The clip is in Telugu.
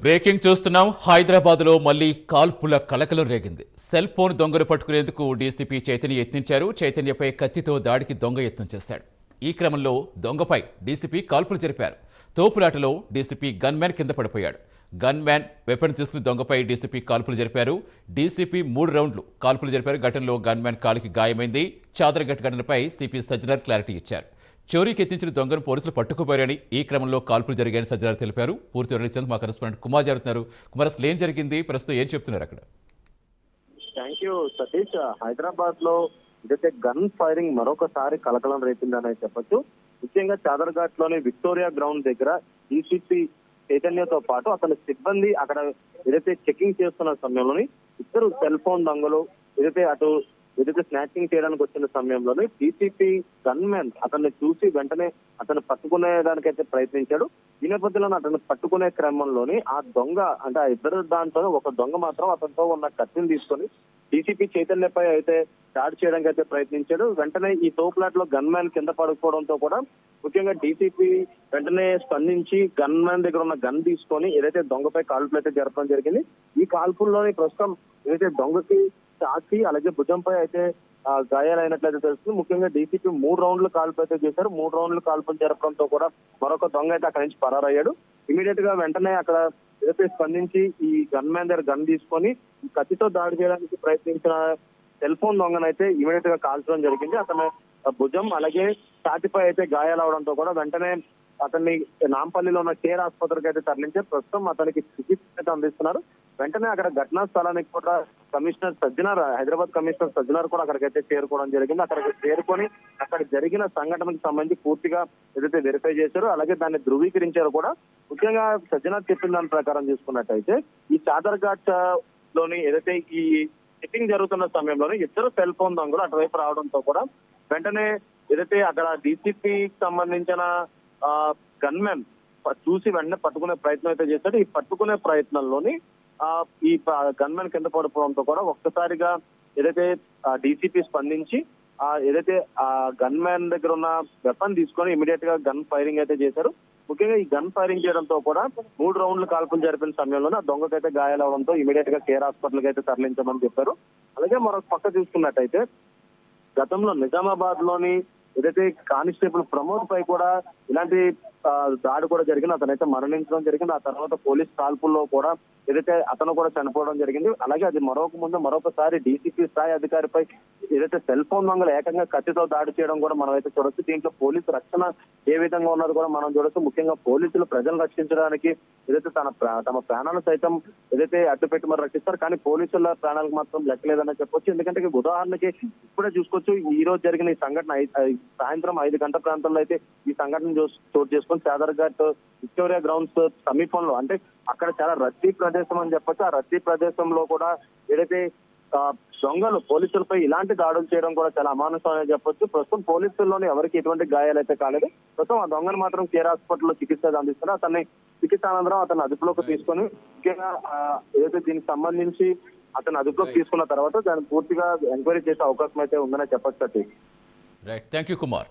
బ్రేకింగ్ చూస్తున్నాం. హైదరాబాద్ లో మళ్లీ కాల్పుల కలకలం రేగింది. సెల్ ఫోన్ దొంగను పట్టుకునేందుకు డీసీపీ చైతన్య యత్నించారు. చైతన్యపై కత్తితో దాడికి దొంగ యత్నం చేశాడు. ఈ క్రమంలో దొంగపై డీసీపీ కాల్పులు జరిపారు. తోపులాటలో డీసీపీ గన్మ్యాన్ కింద పడిపోయాడు. గన్మ్యాన్ వెపన్ తీసుకుని దొంగపై డీసీపీ కాల్పులు జరిపారు. డీసీపీ 3 రౌండ్లు కాల్పులు జరిపారు. ఘటనలో గన్మ్యాన్ కాలికి గాయమైంది. చాదరఘట్ ఘటనపై సిపి సజ్జనార్ క్లారిటీ ఇచ్చారు. చోరీకి ఎత్తించిన దొంగను పోలీసులు పట్టుకుపోయారని, ఈ క్రమంలో కాల్పులు జరిగాయని సజ్జనార్ తెలిపారు. పూర్తి వివరించేందుకు మా కరెస్పాండెంట్ కుమార్ జరుగుతున్నారు. కుమార్, అసలు ఏం జరిగింది, ప్రస్తుతం ఏం చెప్తున్నారు అక్కడ? Thank you Satish. హైదరాబాద్ లో ఇదైతే గన్ ఫైరింగ్ మరొకసారి కలకలం రేపిందని చెప్పొచ్చు. ముఖ్యంగా చాదర్ఘాట్ లోని విక్టోరియా గ్రౌండ్ దగ్గర డీసీపీ చైతన్యతో పాటు అతని సిబ్బంది అక్కడ ఏదైతే చెకింగ్ చేస్తున్న సమయంలోని ఇద్దరు సెల్ ఫోన్ దొంగలు ఏదైతే స్నాచింగ్ చేయడానికి వచ్చిన సమయంలోనే డీసీపీ గన్మెన్ అతన్ని చూసి వెంటనే అతను పట్టుకునే దానికైతే ప్రయత్నించాడు. ఈ నేపథ్యంలో అతను పట్టుకునే క్రమంలోని ఆ దొంగ అంటే ఆ ఇద్దరు దాంట్లో ఒక దొంగ మాత్రం అతనితో ఉన్న కత్తిని తీసుకొని డీసీపీ చైతన్యపై అయితే దాడి చేయడానికి అయితే ప్రయత్నించాడు. వెంటనే ఈ తోపులాట్లో గన్మ్యాన్ కింద పడుకోవడంతో కూడా ముఖ్యంగా డీసీపీ వెంటనే స్పందించి గన్మ్యాన్ దగ్గర ఉన్న గన్ తీసుకొని ఏదైతే దొంగపై కాల్పులు అయితే జరపడం జరిగింది. ఈ కాల్పుల్లోని ప్రస్తుతం ఏదైతే దొంగకి ఛాతీ అలాగే భుజంపై అయితే గాయాలైనట్లయితే తెలుస్తుంది. ముఖ్యంగా డీసీపీ 3 రౌండ్లు కాల్పు అయితే చేశారు. 3 రౌండ్లు కాల్పులు జరపడంతో కూడా మరొక దొంగ అయితే అక్కడి నుంచి పరారయ్యాడు. ఇమీడియట్ గా వెంటనే అక్కడ ఏదైతే స్పందించి ఈ గన్ మ్యాన్ దగ్గర గన్ తీసుకొని కత్తితో దాడి చేయడానికి ప్రయత్నించిన సెల్ ఫోన్ దొంగనైతే ఇమీడియట్ గా కాల్చడం జరిగింది. అతను భుజం అలాగే ఛాతీపై అయితే గాయాలవడంతో కూడా వెంటనే అతన్ని నాంపల్లిలో ఉన్న కేర్ ఆసుపత్రికి అయితే తరలించి ప్రస్తుతం అతనికి చికిత్స అయితే అందిస్తున్నారు. వెంటనే అక్కడ ఘటనా స్థలానికి కూడా కమిషనర్ సజ్జనార్, హైదరాబాద్ కమిషనర్ సజ్జనార్ కూడా అక్కడికైతే చేరుకోవడం జరిగింది. అక్కడికి చేరుకొని అక్కడ జరిగిన సంఘటనకు సంబంధించి పూర్తిగా ఏదైతే వెరిఫై చేశారో అలాగే దాన్ని ధృవీకరించారో కూడా. ముఖ్యంగా సజ్జనార్ చెప్పిన దాని ప్రకారం చూసుకున్నట్టయితే ఈ చాదర్ఘాట్ లోని ఏదైతే ఈ చెకింగ్ జరుగుతున్న సమయంలోనే ఇద్దరు సెల్ ఫోన్ దొంగలు అటువైపు రావడంతో కూడా వెంటనే ఏదైతే అక్కడ డీసీపీకి సంబంధించిన గన్మెన్ చూసి వెంటనే పట్టుకునే ప్రయత్నం అయితే చేశాడు. ఈ పట్టుకునే ప్రయత్నంలోని ఈ గన్మెన్ కింద పడిపోవడంతో కూడా ఒక్కసారిగా ఏదైతే డీసీపీ స్పందించి ఏదైతే ఆ గన్మెన్ దగ్గర ఉన్న వెపన్ తీసుకొని ఇమీడియట్ గా గన్ ఫైరింగ్ అయితే చేశారు. ముఖ్యంగా ఈ గన్ ఫైరింగ్ చేయడంతో కూడా 3 రౌండ్లు కాల్పులు జరిపిన సమయంలోనే ఆ దొంగకైతే గాయాలవడంతో ఇమీడియట్ గా కేర్ హాస్పిటల్ కి అయితే తరలించమని చెప్పారు. అలాగే మరొక పక్క చూసుకున్నట్టయితే గతంలో నిజామాబాద్ లోని ఏదైతే కానిస్టేబుల్ ప్రమోద్ పై కూడా ఇలాంటి దాడి కూడా జరిగింది. అతనైతే మరణించడం జరిగింది. ఆ తర్వాత పోలీస్ కాల్పుల్లో కూడా ఏదైతే అతను కూడా చనిపోవడం జరిగింది. అలాగే అది మరొకసారి డీసీపీ స్థాయి అధికారిపై ఏదైతే సెల్ ఫోన్ దొంగలు ఏకంగా కత్తితో దాడి చేయడం కూడా మనం అయితే చూడొచ్చు. దీంట్లో పోలీసు రక్షణ ఏ విధంగా ఉన్నది కూడా మనం చూడొచ్చు. ముఖ్యంగా పోలీసులు ప్రజలు రక్షించడానికి ఏదైతే తమ ప్రాణాలు సైతం ఏదైతే అడ్డుపెట్టి మరి రక్షిస్తారు, కానీ పోలీసుల ప్రాణాలకు మాత్రం లెక్కలేదని చెప్పొచ్చు. ఎందుకంటే ఉదాహరణకి ఇప్పుడే చూసుకోవచ్చు, ఈ రోజు జరిగిన ఈ సంఘటన సాయంత్రం 5 గంటల ప్రాంతంలో అయితే ఈ సంఘటన చోటు చేసుకొని చాదర్ఘాట్ విక్టోరియా గ్రౌండ్స్ సమీపంలో అంటే అక్కడ చాలా రద్దీ ప్రదేశం అని చెప్పొచ్చు. ఆ రద్దీ ప్రదేశంలో కూడా ఏదైతే దొంగలు పోలీసులపై ఇలాంటి దాడులు చేయడం కూడా చాలా అమానుషం అని చెప్పొచ్చు. ప్రస్తుతం పోలీసుల్లోనే ఎవరికి ఎటువంటి గాయాలు అయితే కాలేదు. ప్రస్తుతం ఆ దొంగను మాత్రం కేర్ హాస్పిటల్లో చికిత్స అందిస్తున్నారు. అతన్ని చికిత్స అనంతరం అతన్ని అదుపులోకి తీసుకొని ముఖ్యంగా ఏదైతే దీనికి సంబంధించి అతను అదుపులోకి తీసుకున్న తర్వాత దాన్ని పూర్తిగా ఎంక్వైరీ చేసే అవకాశం అయితే ఉందని చెప్పొచ్చు. Right, thank you Kumar.